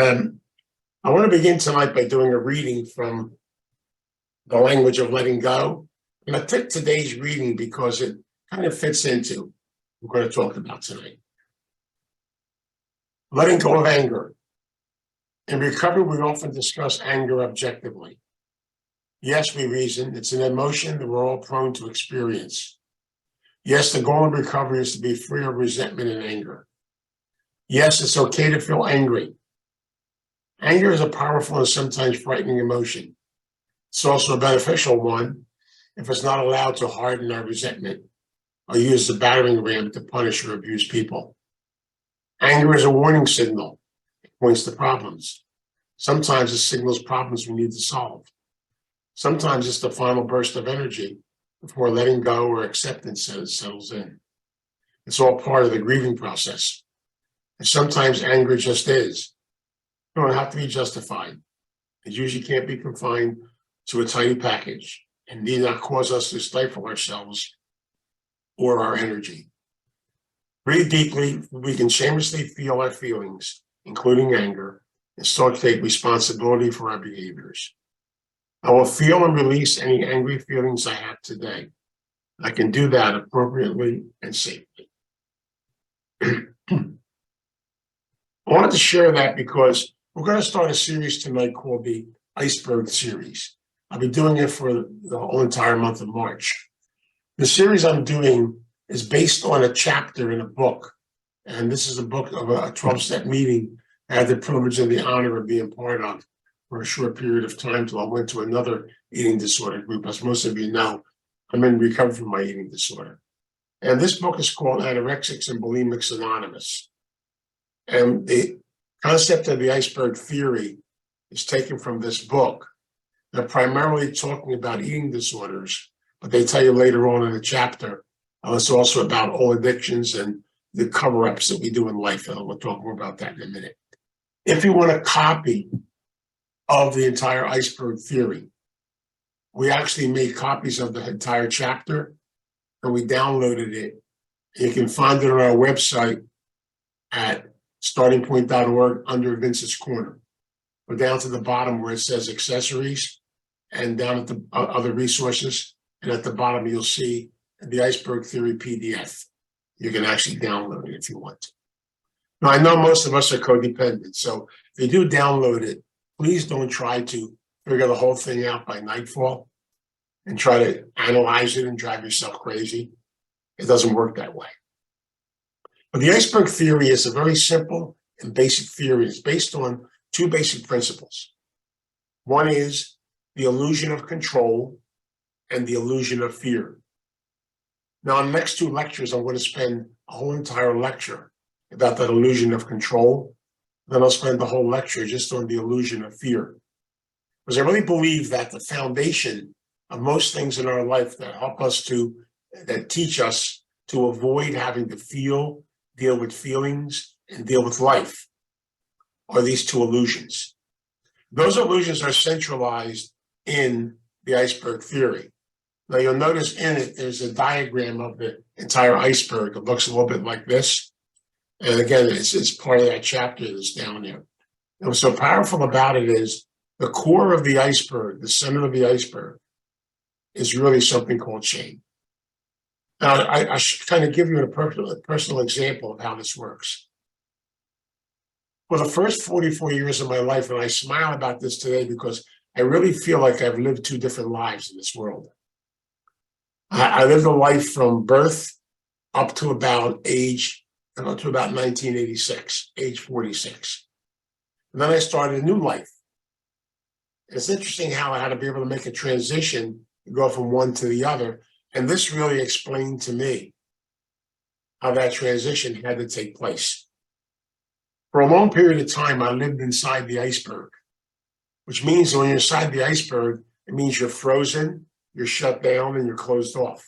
Um, I want to begin tonight by doing a reading from The Language of Letting Go. And I picked today's reading because it kind of fits into what we're going to talk about tonight. Letting go of anger. In recovery, we often discuss anger objectively. Yes, we reason it's an emotion that we're all prone to experience. Yes, the goal of recovery is to be free of resentment and anger. Yes, it's okay to feel angry. Anger is a powerful and sometimes frightening emotion. It's also a beneficial one if it's not allowed to harden our resentment or use as a battering ram to punish or abuse people. Anger is a warning signal. It points to problems. Sometimes it signals problems we need to solve. Sometimes it's the final burst of energy before letting go or acceptance settles in. It's all part of the grieving process. And sometimes anger just is. It don't have to be justified. It usually can't be confined to a tiny package and need not cause us to stifle ourselves or our energy. Breathe deeply. We can shamelessly feel our feelings, including anger, and start to take responsibility for our behaviors. I will feel and release any angry feelings I have today. I can do that appropriately and safely. I wanted to share that because we're going to start a series tonight called the Iceberg series. I'll be doing it for the whole entire month of March. The series I'm doing is based on a chapter in a book. And this is a book of a 12-step meeting I had the privilege and the honor of being part of for a short period of time till I went to another eating disorder group. As most of you know, I'm in recovery from my eating disorder. And this book is called Anorexics and Bulimics Anonymous. And the concept of the iceberg theory is taken from this book. They're primarily talking about eating disorders, but they tell you later on in the chapter, it's also about all addictions and the cover-ups that we do in life. And we'll talk more about that in a minute. If you want a copy of the entire iceberg theory, we actually made copies of the entire chapter and we downloaded it. You can find it on our website at startingpoint.org under Vince's Corner. Go down to the bottom where it says accessories and down at the other resources. And at the bottom, you'll see the Iceberg Theory PDF. You can actually download it if you want to. Now, I know most of us are codependent. So if you do download it, please don't try to figure the whole thing out by nightfall and try to analyze it and drive yourself crazy. It doesn't work that way. But the iceberg theory is a very simple and basic theory. It's based on two basic principles. One is the illusion of control and the illusion of fear. Now, in the next two lectures, I'm going to spend a whole entire lecture about that illusion of control. Then I'll spend the whole lecture just on the illusion of fear. Because I really believe that the foundation of most things in our life that teach us to avoid having to feel, deal with feelings, and deal with life are these two illusions. Those illusions are centralized in the iceberg theory. Now, you'll notice in it, there's a diagram of the entire iceberg. It looks a little bit like this. And again, it's part of that chapter that's down there. And what's so powerful about it is the core of the iceberg, the center of the iceberg, is really something called shame. Now, I should kind of give you a personal example of how this works. For the first 44 years of my life, and I smile about this today because I really feel like I've lived two different lives in this world. I lived a life from birth up to about 1986, age 46. And then I started a new life. It's interesting how I had to be able to make a transition to go from one to the other. And this really explained to me how that transition had to take place. For a long period of time, I lived inside the iceberg, which means when you're inside the iceberg, it means you're frozen, you're shut down, and you're closed off.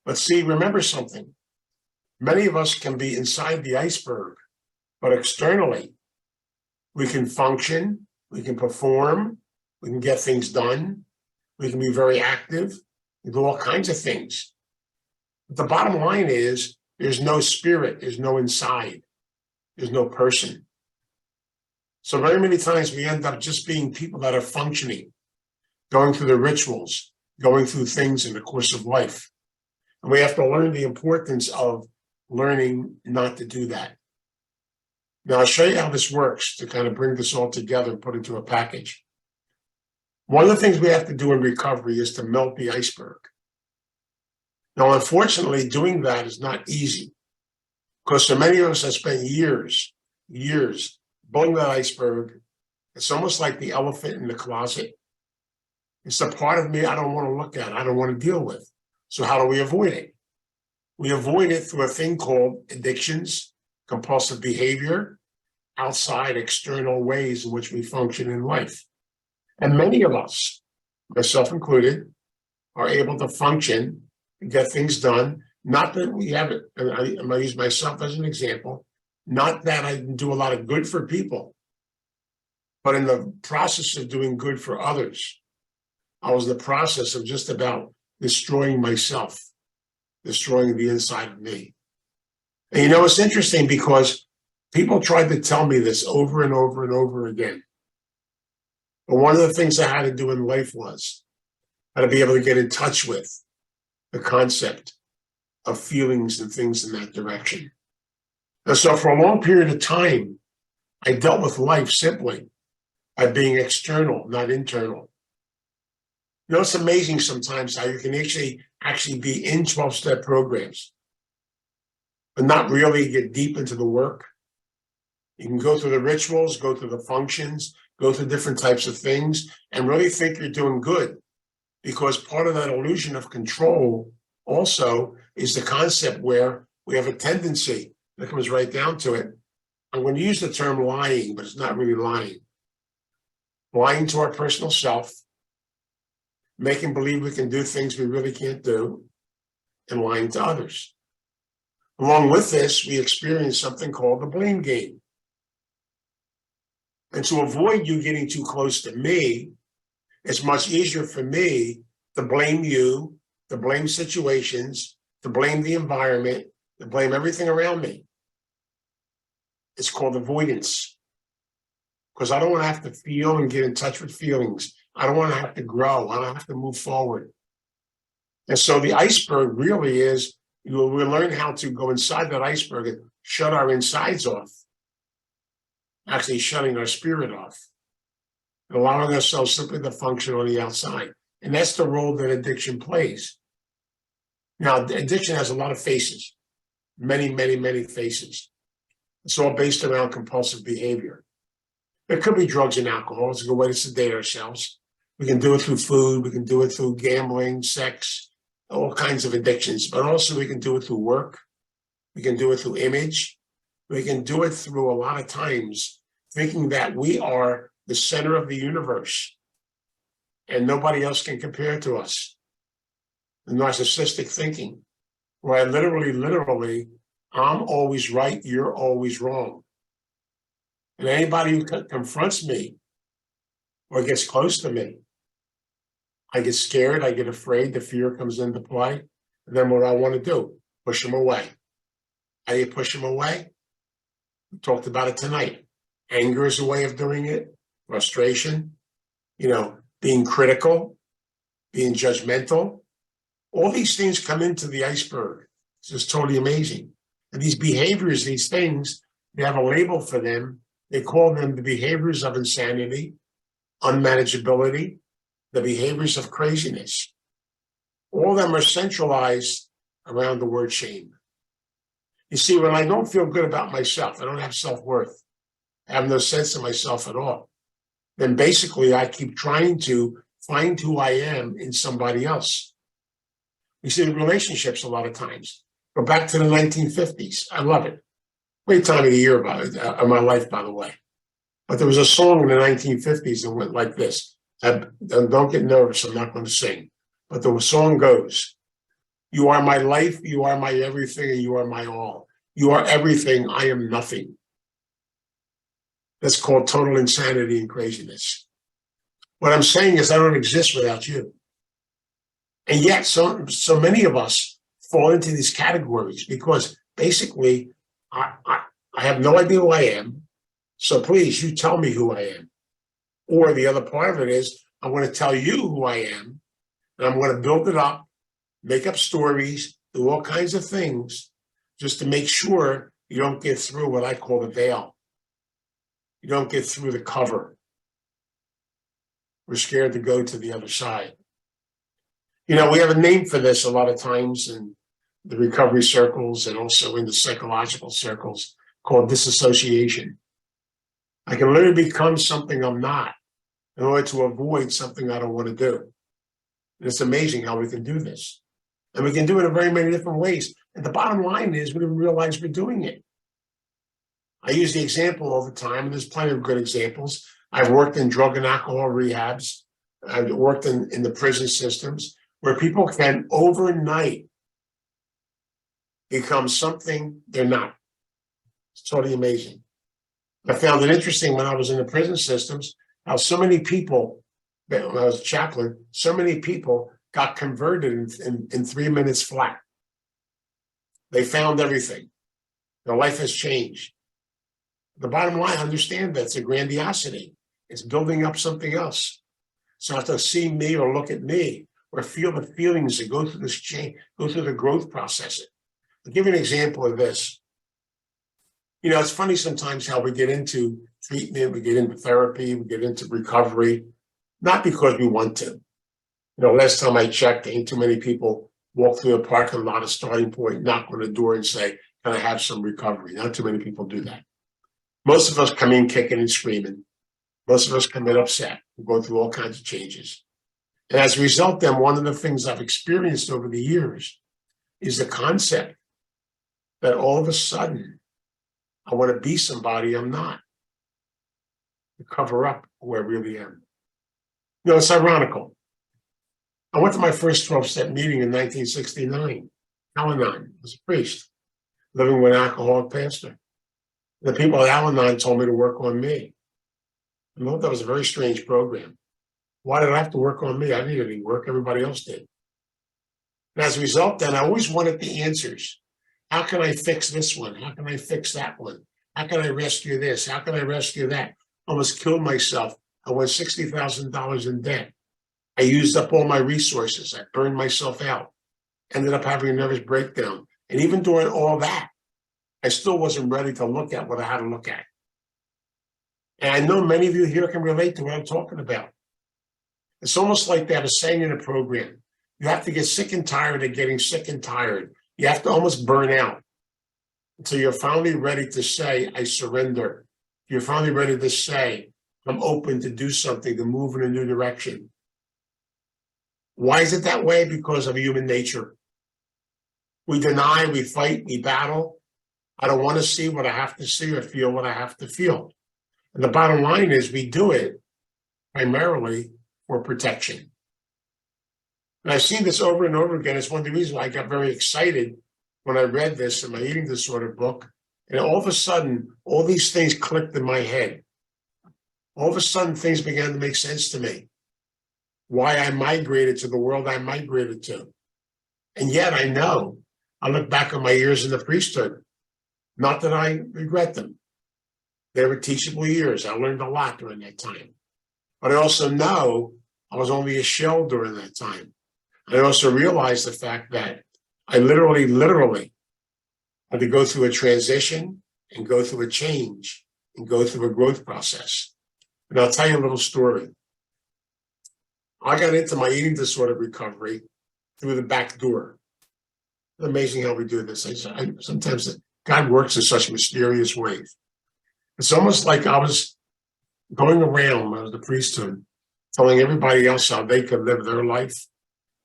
But see, remember something. Many of us can be inside the iceberg, but externally, we can function, we can perform, we can get things done, we can be very active, we do all kinds of things. But the bottom line is, there's no spirit, there's no inside, there's no person. So very many times we end up just being people that are functioning, going through the rituals, going through things in the course of life. And we have to learn the importance of learning not to do that. Now, I'll show you how this works to kind of bring this all together and put into a package. One of the things we have to do in recovery is to melt the iceberg. Now, unfortunately, doing that is not easy because so many of us have spent years building that iceberg. It's almost like the elephant in the closet. It's the part of me I don't want to look at, I don't want to deal with. So how do we avoid it? We avoid it through a thing called addictions, compulsive behavior, outside external ways in which we function in life. And many of us, myself included, are able to function and get things done. Not that we haven't, and I'm going to use myself as an example, not that I do a lot of good for people, but in the process of doing good for others, I was in the process of just about destroying myself, destroying the inside of me. And you know, it's interesting because people tried to tell me this over and over and over again. But one of the things I had to do in life was I had to be able to get in touch with the concept of feelings and things in that direction. And so for a long period of time, I dealt with life simply by being external, not internal. You know, it's amazing sometimes how you can actually be in 12-step programs, but not really get deep into the work. You can go through the rituals, go through the functions, go through different types of things, and really think you're doing good. Because part of that illusion of control also is the concept where we have a tendency, that comes right down to it. I'm going to use the term lying, but it's not really lying. Lying to our personal self, making believe we can do things we really can't do, and lying to others. Along with this, we experience something called the blame game. And to avoid you getting too close to me, it's much easier for me to blame you, to blame situations, to blame the environment, to blame everything around me. It's called avoidance. Because I don't want to have to feel and get in touch with feelings. I don't want to have to grow. I don't have to move forward. And so the iceberg really is, we learn how to go inside that iceberg and shut our insides off. Actually shutting our spirit off. And allowing ourselves simply to function on the outside. And that's the role that addiction plays. Now, addiction has a lot of faces. Many, many, many faces. It's all based around compulsive behavior. It could be drugs and alcohol. It's a good way to sedate ourselves. We can do it through food. We can do it through gambling, sex, all kinds of addictions. But also we can do it through work. We can do it through image. We can do it through a lot of times thinking that we are the center of the universe and nobody else can compare to us. The narcissistic thinking, where I literally, I'm always right, you're always wrong. And anybody who confronts me or gets close to me, I get scared, I get afraid, the fear comes into play. And then what I want to do, push them away. How do you push them away? We talked about it tonight. Anger is a way of doing it, frustration, being critical, being judgmental. All these things come into the iceberg. It's just totally amazing. And these behaviors, these things, they have a label for them. They call them the behaviors of insanity, unmanageability, the behaviors of craziness. All of them are centralized around the word shame. You see, when I don't feel good about myself, I don't have self-worth, I have no sense of myself at all, then basically I keep trying to find who I am in somebody else. You see, in relationships a lot of times, go back to the 1950s. I love it. Great time of the year of my life, by the way. But there was a song in the 1950s that went like this. Don't get nervous, I'm not going to sing. But the song goes, you are my life, you are my everything, and you are my all. You are everything, I am nothing. That's called total insanity and craziness. What I'm saying is I don't exist without you. And yet, so many of us fall into these categories because basically I have no idea who I am. So please, you tell me who I am. Or the other part of it is, I'm going to tell you who I am, and I'm going to build it up, make up stories, do all kinds of things, just to make sure you don't get through what I call the veil. You don't get through the cover. We're scared to go to the other side. We have a name for this a lot of times in the recovery circles and also in the psychological circles, called disassociation. I can literally become something I'm not in order to avoid something I don't want to do. And it's amazing how we can do this. And we can do it in very many different ways. And the bottom line is we don't realize we're doing it. I use the example all the time, and there's plenty of good examples. I've worked in drug and alcohol rehabs. I've worked in the prison systems where people can overnight become something they're not. It's totally amazing. I found it interesting when I was in the prison systems, how so many people, when I was a chaplain, so many people got converted in 3 minutes flat. They found everything. Their life has changed. The bottom line, understand that it's a grandiosity. It's building up something else. So have to see me or look at me or feel the feelings that go through this change, go through the growth process. I'll give you an example of this. It's funny sometimes how we get into treatment, we get into therapy, we get into recovery, not because we want to. Last time I checked, ain't too many people walk through a parking lot, a starting point, knock on the door and say, can I have some recovery? Not too many people do that. Most of us come in kicking and screaming. Most of us come in upset. We go through all kinds of changes. And as a result, then, one of the things I've experienced over the years is the concept that all of a sudden, I want to be somebody I'm not, to cover up who I really am. It's ironical. I went to my first 12-step meeting in 1969. Al-Anon. I was a priest, living with an alcoholic pastor. The people at Al-Anon told me to work on me. I thought that was a very strange program. Why did I have to work on me? I didn't need any work. Everybody else did. And as a result, then, I always wanted the answers. How can I fix this one? How can I fix that one? How can I rescue this? How can I rescue that? Almost killed myself. I went $60,000 in debt. I used up all my resources. I burned myself out. Ended up having a nervous breakdown. And even during all that, I still wasn't ready to look at what I had to look at. And I know many of you here can relate to what I'm talking about. It's almost like they have a saying in a program. You have to get sick and tired of getting sick and tired. You have to almost burn out until you're finally ready to say, I surrender. You're finally ready to say, I'm open to do something, to move in a new direction. Why is it that way? Because of human nature. We deny, we fight, we battle. I don't want to see what I have to see or feel what I have to feel. And the bottom line is we do it primarily for protection. And I've seen this over and over again. It's one of the reasons why I got very excited when I read this in my eating disorder book. And all of a sudden, all these things clicked in my head. All of a sudden, things began to make sense to me. Why I migrated to the world I migrated to. And yet I know, I look back on my years in the priesthood, not that I regret them. They were teachable years. I learned a lot during that time. But I also know I was only a shell during that time. I also realized the fact that I literally had to go through a transition and go through a change and go through a growth process. And I'll tell you a little story. I got into my eating disorder recovery through the back door. It's amazing how we do this. Sometimes God works in such mysterious ways. It's almost like I was going around when I was the priesthood, telling everybody else how they could live their life,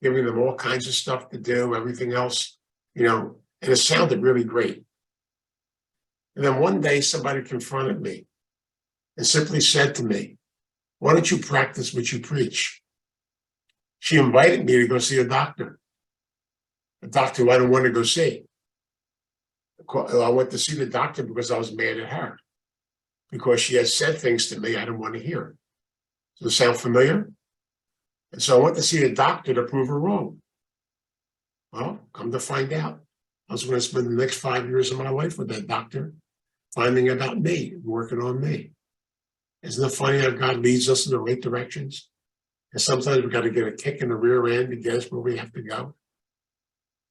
giving them all kinds of stuff to do, everything else, and it sounded really great. And then one day somebody confronted me and simply said to me, why don't you practice what you preach? She invited me to go see a doctor who I didn't want to go see. I went to see the doctor because I was mad at her, because she had said things to me I didn't want to hear. Does it sound familiar? And so I went to see the doctor to prove her wrong. Well, come to find out, I was going to spend the next 5 years of my life with that doctor, finding about me, working on me. Isn't it funny how God leads us in the right directions? And sometimes we got to get a kick in the rear end to get us where we have to go.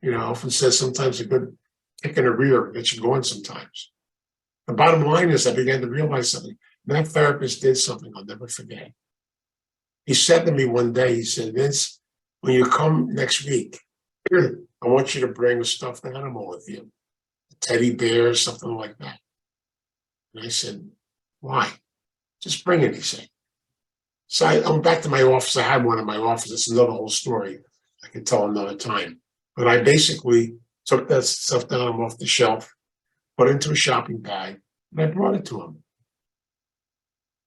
I often says sometimes a good kick in the rear gets you going sometimes. The bottom line is I began to realize something. That therapist did something I'll never forget. He said to me one day, he said, Vince, when you come next week, I want you to bring a stuffed animal with you, a teddy bear, something like that. And I said, why? Just bring it, he said. So I went back to my office. I had one in my office. It's another whole story. I can tell another time. But I basically took that stuffed animal off the shelf, put it into a shopping bag, and I brought it to him.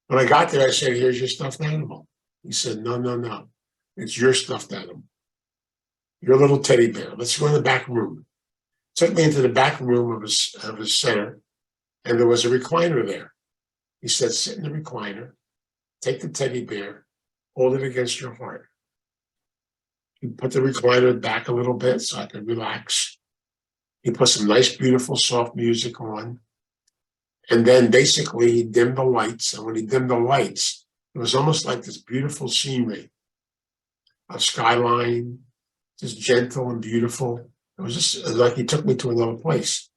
When I got there, I said, here's your stuffed animal. He said, no. It's your stuffed animal. Your little teddy bear. Let's go in the back room. Took me into the back room of his center, and there was a recliner there. He said, sit in the recliner, take the teddy bear, hold it against your heart. He put the recliner back a little bit so I could relax. He put some nice, beautiful, soft music on. And then basically he dimmed the lights. And when he dimmed the lights, it was almost like this beautiful scenery of skyline, just gentle and beautiful. It was just like he took me to another place.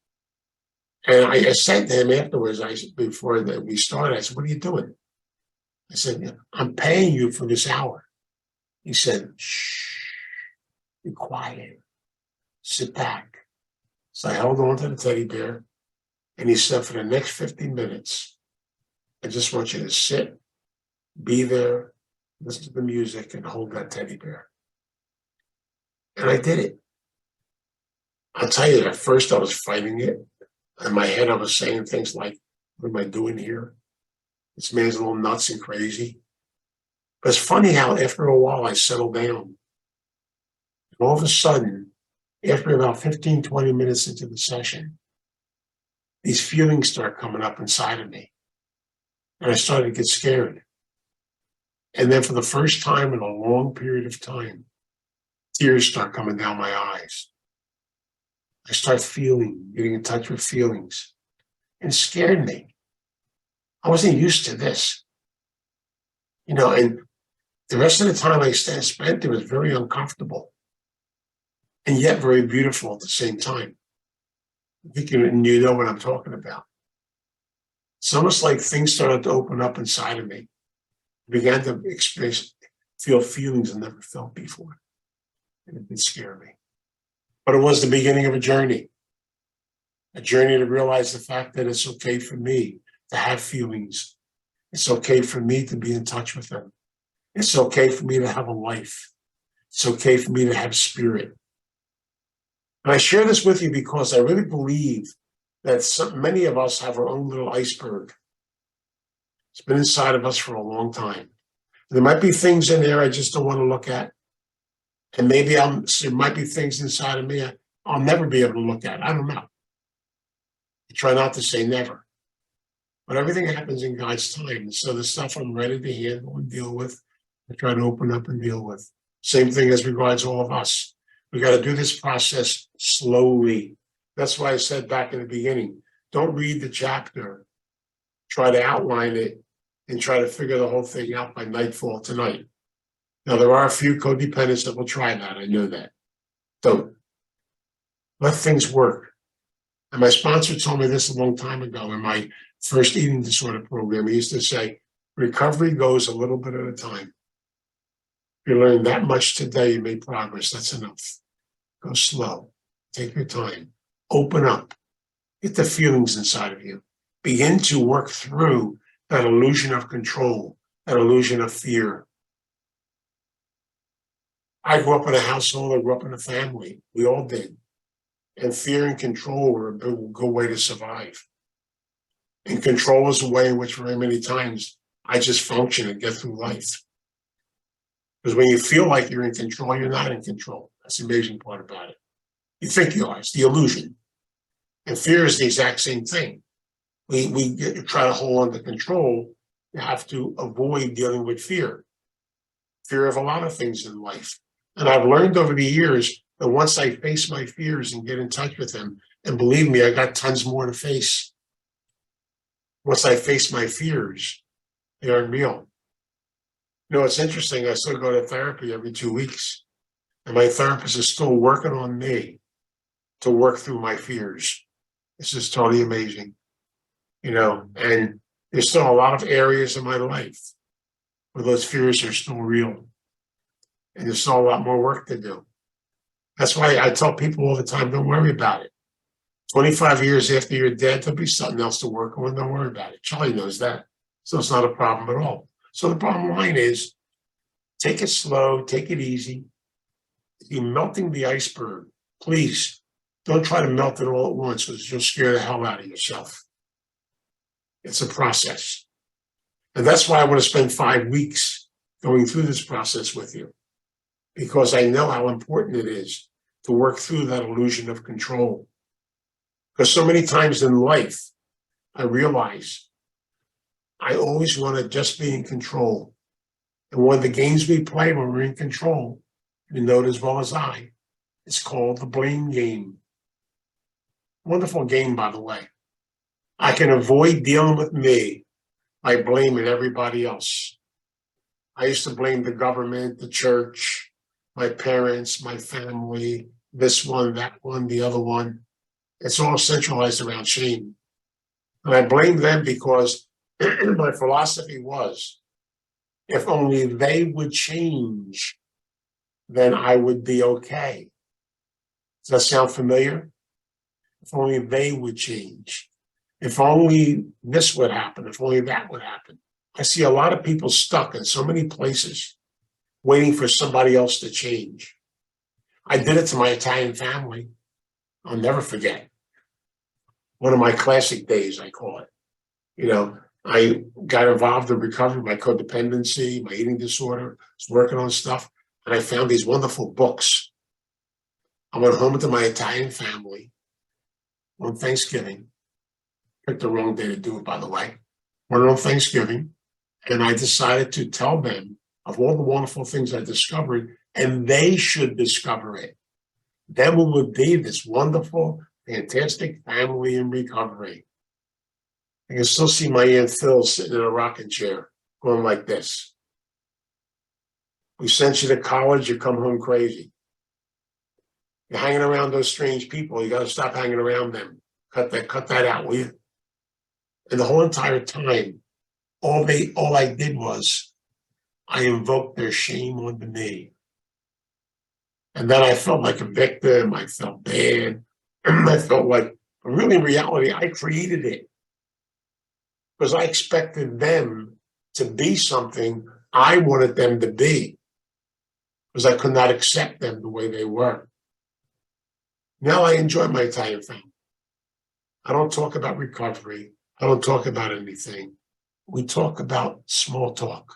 And I said to him afterwards, before we started, I said, what are you doing? I said, I'm paying you for this hour. He said, shh, be quiet, sit back. So I held on to the teddy bear, and he said, for the next 15 minutes, I just want you to sit, be there, listen to the music, and hold that teddy bear. And I did it. I'll tell you, at first I was fighting it. In my head, I was saying things like, what am I doing here? This man's a little nuts and crazy. But it's funny how after a while I settled down. And all of a sudden, after about 15, 20 minutes into the session, these feelings start coming up inside of me. And I started to get scared. And then for the first time in a long period of time, tears start coming down my eyes. I start getting in touch with feelings. And it scared me. I wasn't used to this. And the rest of the time I spent there was very uncomfortable and yet very beautiful at the same time. I think you know what I'm talking about. It's almost like things started to open up inside of me. I began to feel feelings I never felt before. And it did scare me. But it was the beginning of a journey to realize the fact that it's okay for me to have feelings. It's okay for me to be in touch with them. It's okay for me to have a life. It's okay for me to have spirit. And I share this with you because I really believe that many of us have our own little iceberg. It's been inside of us for a long time. There might be things in there I just don't want to look at. And maybe there might be things inside of me I'll never be able to look at. I don't know. I try not to say never. But everything happens in God's time. And so the stuff I'm ready to handle and deal with, I try to open up and deal with. Same thing as regards all of us. We got to do this process slowly. That's why I said back in the beginning, don't read the chapter. Try to outline it and try to figure the whole thing out by nightfall tonight. Now, there are a few codependents that will try that. I know that. Don't. Let things work. And my sponsor told me this a long time ago in my first eating disorder program. He used to say, recovery goes a little bit at a time. If you learn that much today, you made progress. That's enough. Go slow. Take your time. Open up. Get the feelings inside of you. Begin to work through that illusion of control, that illusion of fear. I grew up in a household, I grew up in a family. We all did. And fear and control were a good way to survive. And control is a way in which very many times I just function and get through life. Because when you feel like you're in control, you're not in control. That's the amazing part about it. You think you are. It's the illusion. And fear is the exact same thing. We try to hold on to control. You have to avoid dealing with fear. Fear of a lot of things in life. And I've learned over the years that once I face my fears and get in touch with them, and believe me, I got tons more to face. Once I face my fears, they aren't real. It's interesting. I still go to therapy every 2 weeks, and my therapist is still working on me to work through my fears. This is totally amazing, and there's still a lot of areas in my life where those fears are still real, and there's still a lot more work to do. That's why I tell people all the time, don't worry about it. 25 years after you're dead, there'll be something else to work on. Don't worry about it. Charlie knows that. So it's not a problem at all. So the bottom line is, take it slow, take it easy. If you're melting the iceberg, please don't try to melt it all at once because you'll scare the hell out of yourself. It's a process. And that's why I want to spend 5 weeks going through this process with you, because I know how important it is to work through that illusion of control. Because so many times in life, I realize I always want to just be in control. And one of the games we play when we're in control, you know it as well as I, it's called the blame game. Wonderful game, by the way. I can avoid dealing with me by blaming everybody else. I used to blame the government, the church, my parents, my family, this one, that one, the other one. It's all centralized around shame. And I blame them because my philosophy was, if only they would change, then I would be okay. Does that sound familiar? If only they would change. If only this would happen, if only that would happen. I see a lot of people stuck in so many places waiting for somebody else to change. I did it to my Italian family. I'll never forget. One of my classic days, I call it. I got involved in recovery, my codependency, my eating disorder, was working on stuff, and I found these wonderful books. I went home to my Italian family on Thanksgiving. Picked the wrong day to do it, by the way. Went on Thanksgiving, and I decided to tell them of all the wonderful things I discovered, and they should discover it. Then we would be this wonderful, fantastic family in recovery. I can still see my Aunt Phil sitting in a rocking chair going like this. We sent you to college, you come home crazy. You're hanging around those strange people, you got to stop hanging around them. Cut that out, will you? And the whole entire time, all I did was I invoked their shame onto me. And then I felt like a victim, I felt bad, I felt like, but really in reality, I created it. Because I expected them to be something I wanted them to be, because I could not accept them the way they were. Now I enjoy my Italian family. I don't talk about recovery. I don't talk about anything. We talk about small talk.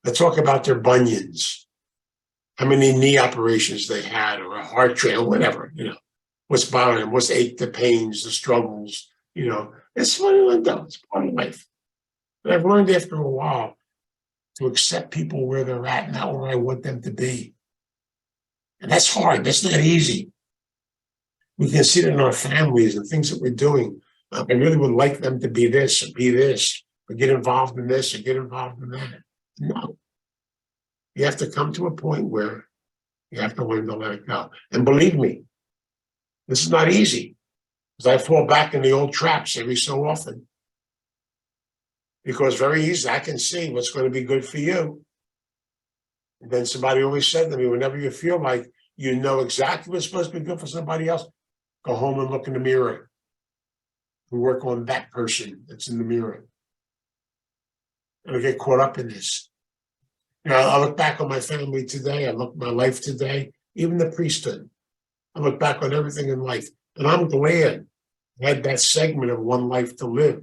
I talk about their bunions, how many knee operations they had, or a heart trail, whatever, what's bothering them, what's ache, the pains, the struggles, It's what I do. It's part of life. But I've learned after a while to accept people where they're at, not where I want them to be. And that's hard. That's not easy. We can see it in our families and things that we're doing. I really would like them to be this, or get involved in this, or get involved in that. No. You have to come to a point where you have to learn to let it go. And believe me, this is not easy. Because I fall back in the old traps every so often. Because very easy, I can see what's going to be good for you. And then somebody always said to me, whenever you feel like you know exactly what's supposed to be good for somebody else, go home and look in the mirror and work on that person that's in the mirror. And I get caught up in this. I look back on my family today. I look at my life today, even the priesthood. I look back on everything in life. And I'm glad I had that segment of one life to live,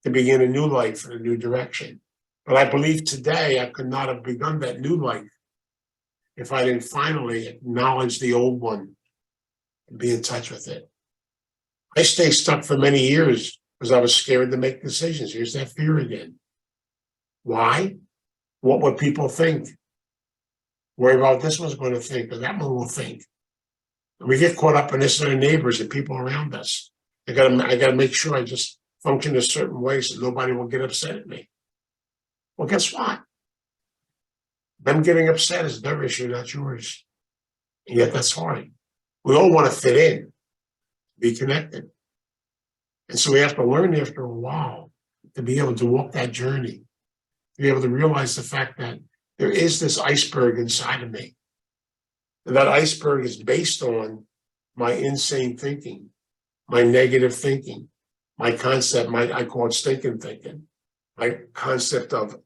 to begin a new life in a new direction. But I believe today I could not have begun that new life if I didn't finally acknowledge the old one and be in touch with it. I stayed stuck for many years because I was scared to make decisions. Here's that fear again. Why? What would people think? Worry about this one's going to think, or that one will think. And we get caught up in this and our neighbors and people around us. I gotta make sure I just function a certain way so nobody will get upset at me. Well, guess what? Them getting upset is their issue, not yours. And yet that's hard. We all want to fit in, be connected. And so we have to learn after a while to be able to walk that journey, to be able to realize the fact that there is this iceberg inside of me. And that iceberg is based on my insane thinking, my negative thinking, my concept, I call it stinking thinking, my concept of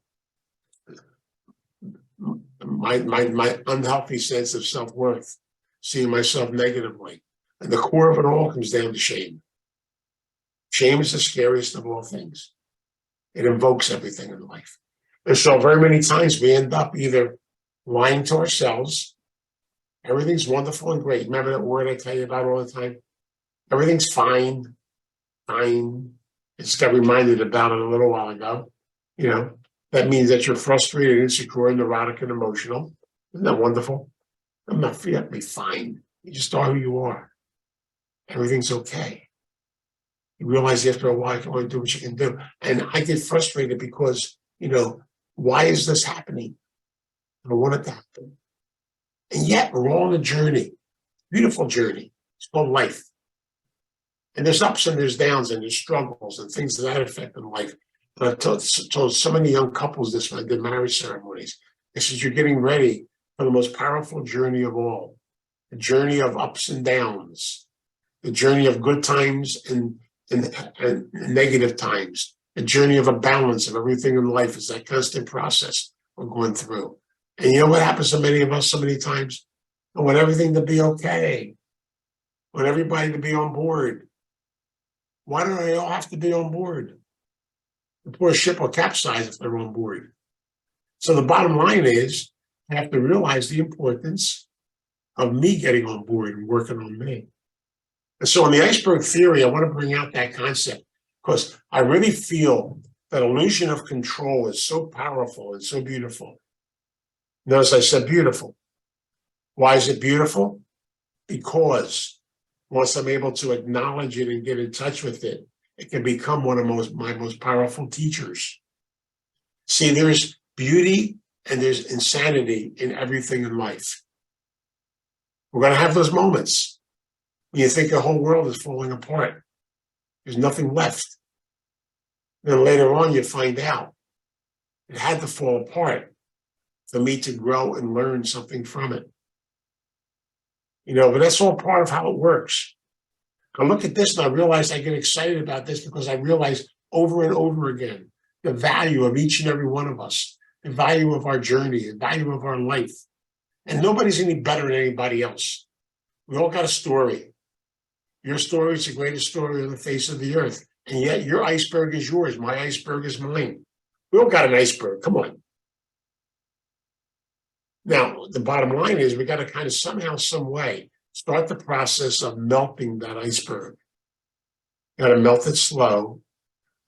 my unhealthy sense of self-worth, seeing myself negatively. And the core of it all comes down to shame. Shame is the scariest of all things. It invokes everything in life. And so very many times we end up either lying to ourselves. Everything's wonderful and great. Remember that word I tell you about all the time? Everything's fine. Fine. I just got reminded about it a little while ago. That means that you're frustrated, insecure, neurotic, and emotional. Isn't that wonderful? I'm not free to be fine. You just are who you are. Everything's okay. You realize after a while you can only do what you can do. And I get frustrated because, why is this happening? I don't want it to happen. And yet we're all on a journey, beautiful journey. It's called life. And there's ups and there's downs and there's struggles and things that affect in life. But I've told so many young couples this when I did marriage ceremonies. I said, you're getting ready for the most powerful journey of all. The journey of ups and downs. The journey of good times and negative times. The journey of a balance of everything in life is that constant process we're going through. And you know what happens to many of us so many times? I want everything to be okay. I want everybody to be on board. Why do they all have to be on board? The poor ship will capsize if they're on board. So the bottom line is, I have to realize the importance of me getting on board and working on me. And so in the iceberg theory, I want to bring out that concept because I really feel that illusion of control is so powerful and so beautiful. Notice I said beautiful. Why is it beautiful? Because once I'm able to acknowledge it and get in touch with it, it can become one of my most powerful teachers. See, there's beauty and there's insanity in everything in life. We're going to have those moments when you think the whole world is falling apart. There's nothing left. Then later on, you find out it had to fall apart for me to grow and learn something from it. But that's all part of how it works. I look at this and I realize I get excited about this because I realize over and over again the value of each and every one of us, the value of our journey, the value of our life. And nobody's any better than anybody else. We all got a story. Your story is the greatest story on the face of the earth. And yet your iceberg is yours. My iceberg is mine. We all got an iceberg. Come on. Now, the bottom line is we got to kind of somehow, some way, start the process of melting that iceberg. You got to melt it slow.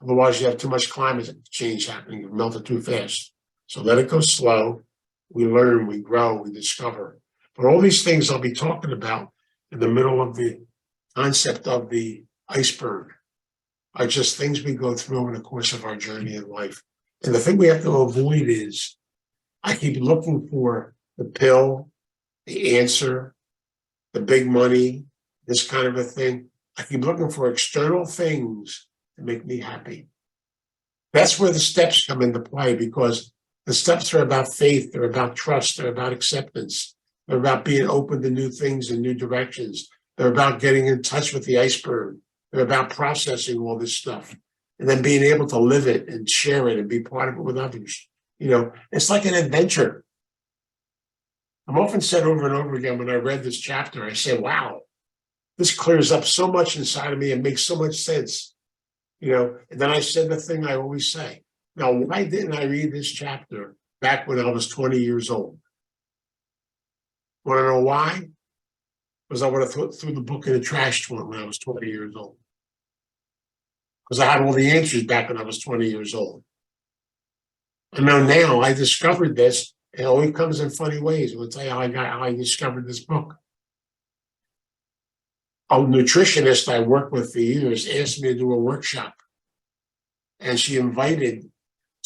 Otherwise, you have too much climate change happening. You melt it too fast. So let it go slow. We learn, we grow, we discover. But all these things I'll be talking about in the middle of the concept of the iceberg are just things we go through in the course of our journey in life. And the thing we have to avoid is I keep looking for the pill, the answer, the big money, this kind of a thing. I keep looking for external things to make me happy. That's where the steps come into play because the steps are about faith, they're about trust, they're about acceptance, they're about being open to new things and new directions. They're about getting in touch with the iceberg. They're about processing all this stuff and then being able to live it and share it and be part of it with others. It's like an adventure. I'm often said over and over again when I read this chapter, I say, wow, this clears up so much inside of me and makes so much sense. And then I said the thing I always say. Now, why didn't I read this chapter back when I was 20 years old? Want to know why? Because I would have threw the book in the trash when I was 20 years old. Because I had all the answers back when I was 20 years old. And now I discovered this. It always comes in funny ways. I'll tell you how I discovered this book. A nutritionist I worked with for years asked me to do a workshop And she invited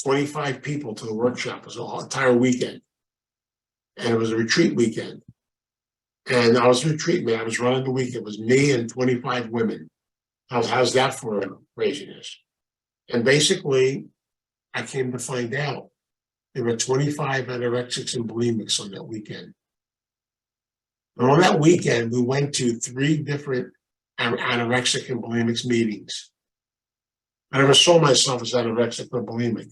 25 people to the workshop. It was an entire weekend. And it was a retreat weekend. And I was a retreat man. I was running the weekend. It was me and 25 women. How's that for craziness? And basically, I came to find out there were 25 anorexics and bulimics on that weekend. And on that weekend, we went to 3 different anorexic and bulimics meetings. I never saw myself as anorexic or bulimic.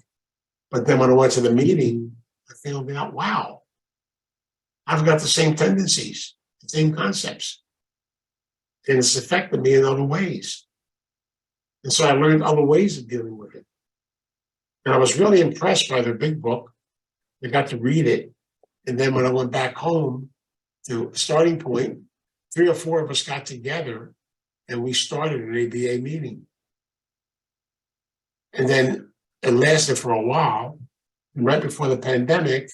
But then when I went to the meeting, I found out, wow, I've got the same tendencies, the same concepts. And it's affected me in other ways. And so I learned other ways of dealing with it. And I was really impressed by their big book. I got to read it. And then when I went back home to starting point, 3 or 4 of us got together and we started an ABA meeting. And then it lasted for a while. And right before the pandemic,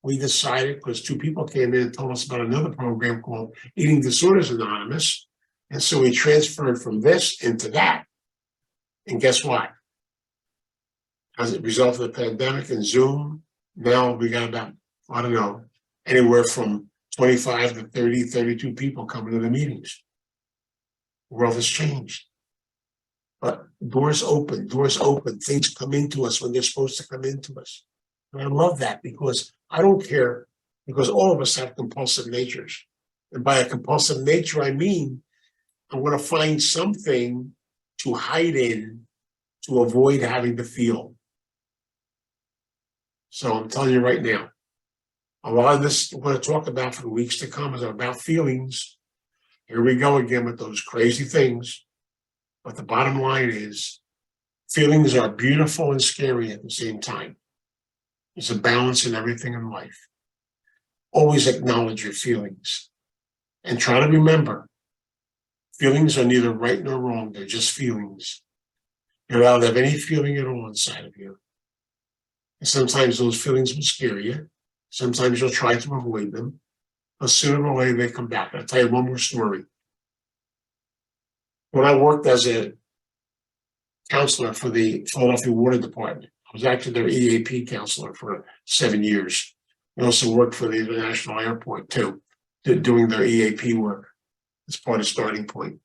we decided, because 2 people came in and told us about another program called Eating Disorders Anonymous. And so we transferred from this into that. And guess what? As a result of the pandemic and Zoom, now we got about, I don't know, anywhere from 25 to 30, 32 people coming to the meetings. The world has changed. But doors open, things come into us when they're supposed to come into us. And I love that because I don't care, because all of us have compulsive natures. And by a compulsive nature, I mean, I'm going to find something to hide in to avoid having to feel. So I'm telling you right now, a lot of this we're going to talk about for the weeks to come is about feelings. Here we go again with those crazy things. But the bottom line is, feelings are beautiful and scary at the same time. There's a balance in everything in life. Always acknowledge your feelings. And try to remember, feelings are neither right nor wrong, they're just feelings. You're allowed to have any feeling at all inside of you. And sometimes those feelings will scare you. Sometimes you'll try to avoid them. But sooner or later they come back. I'll tell you one more story. When I worked as a counselor for the Philadelphia Water Department, I was actually their EAP counselor for 7 years. I also worked for the International Airport too, doing their EAP work as part of Starting Point.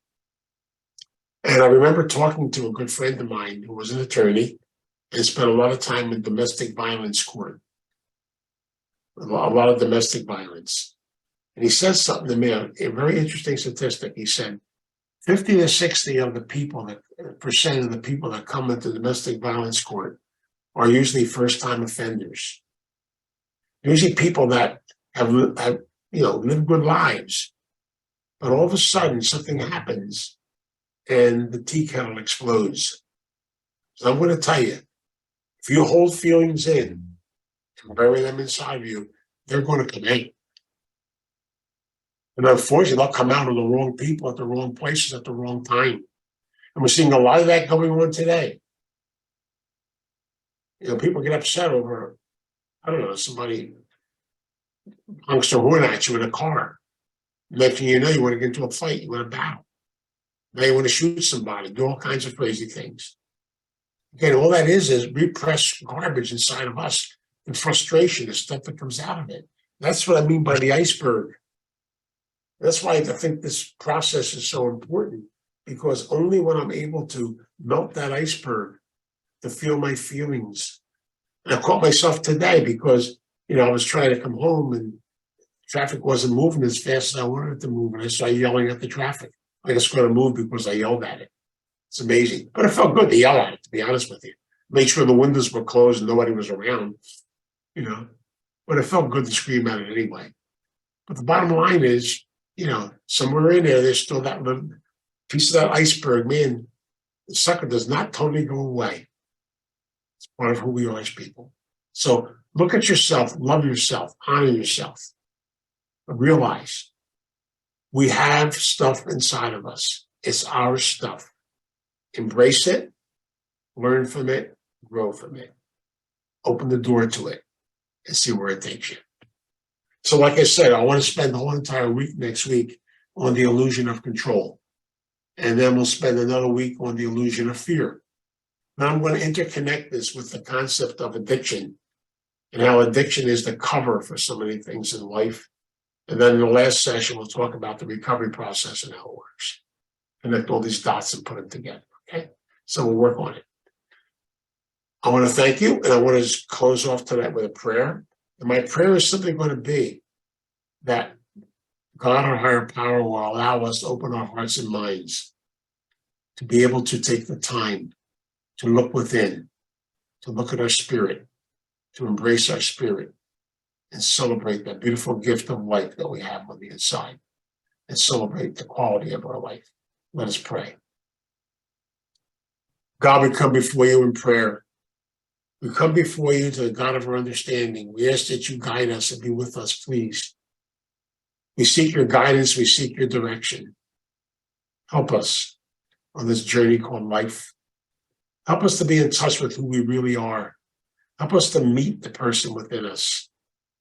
And I remember talking to a good friend of mine who was an attorney and spent a lot of time in domestic violence court, a lot of domestic violence. And he said something to me, a very interesting statistic. He said, 50 to 60 of the people, percent of the people that come into domestic violence court are usually first-time offenders. Usually people that have lived good lives, but all of a sudden something happens and the tea kettle explodes. So I'm going to tell you, if you hold feelings in and bury them inside of you, they're going to come out. And unfortunately, they'll come out of the wrong people at the wrong places at the wrong time. And we're seeing a lot of that going on today. People get upset over, I don't know, somebody honks their horn at you in a car. Next thing you know, you want to get into a fight, you want to battle. Now you want to shoot somebody, do all kinds of crazy things. Again, all that is repressed garbage inside of us, and frustration, the stuff that comes out of it. That's what I mean by the iceberg. That's why I think this process is so important, because only when I'm able to melt that iceberg, to feel my feelings. And I caught myself today because, I was trying to come home and traffic wasn't moving as fast as I wanted it to move. And I started yelling at the traffic. I just going to move because I yelled at it. It's amazing. But it felt good to yell at it, to be honest with you. Make sure the windows were closed and nobody was around, But it felt good to scream at it anyway. But the bottom line is, somewhere in there's still that little piece of that iceberg. Man, the sucker does not totally go away. It's part of who we are as people. So look at yourself, love yourself, honor yourself. But realize we have stuff inside of us. It's our stuff. Embrace it, learn from it, grow from it. Open the door to it and see where it takes you. So like I said, I want to spend the whole entire week next week on the illusion of control. And then we'll spend another week on the illusion of fear. And I'm going to interconnect this with the concept of addiction and how addiction is the cover for so many things in life. And then in the last session, we'll talk about the recovery process and how it works. Connect all these dots and put them together, okay? So we'll work on it. I want to thank you, and I want to close off tonight with a prayer. And my prayer is simply going to be that God, our higher power, will allow us to open our hearts and minds to be able to take the time to look within, to look at our spirit, to embrace our spirit, and celebrate that beautiful gift of life that we have on the inside, and celebrate the quality of our life. Let us pray. God, we come before you in prayer. We come before you to the God of our understanding. We ask that you guide us and be with us, please. We seek your guidance. We seek your direction. Help us on this journey called life. Help us to be in touch with who we really are. Help us to meet the person within us.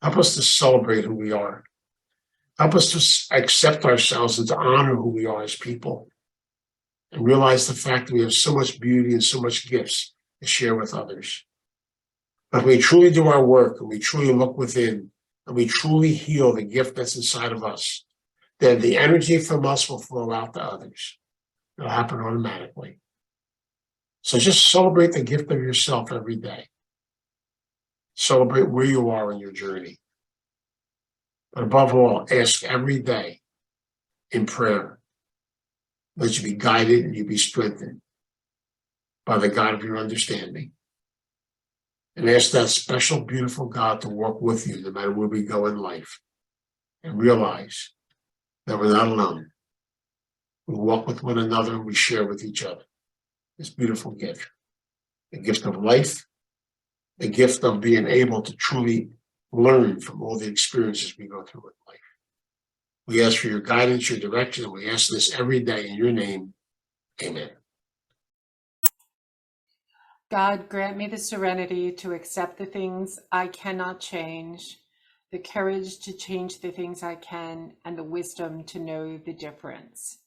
Help us to celebrate who we are. Help us to accept ourselves and to honor who we are as people and realize the fact that we have so much beauty and so much gifts to share with others. But we truly do our work and we truly look within and we truly heal the gift that's inside of us, then the energy from us will flow out to others. It'll happen automatically. So just celebrate the gift of yourself every day. Celebrate where you are in your journey. But above all, ask every day in prayer that you be guided and you be strengthened by the God of your understanding. And ask that special, beautiful God to walk with you no matter where we go in life. And realize that we're not alone. We walk with one another and we share with each other this beautiful gift. The gift of life, the gift of being able to truly learn from all the experiences we go through in life. We ask for your guidance, your direction, and we ask this every day in your name. Amen. God, grant me the serenity to accept the things I cannot change, the courage to change the things I can, and the wisdom to know the difference.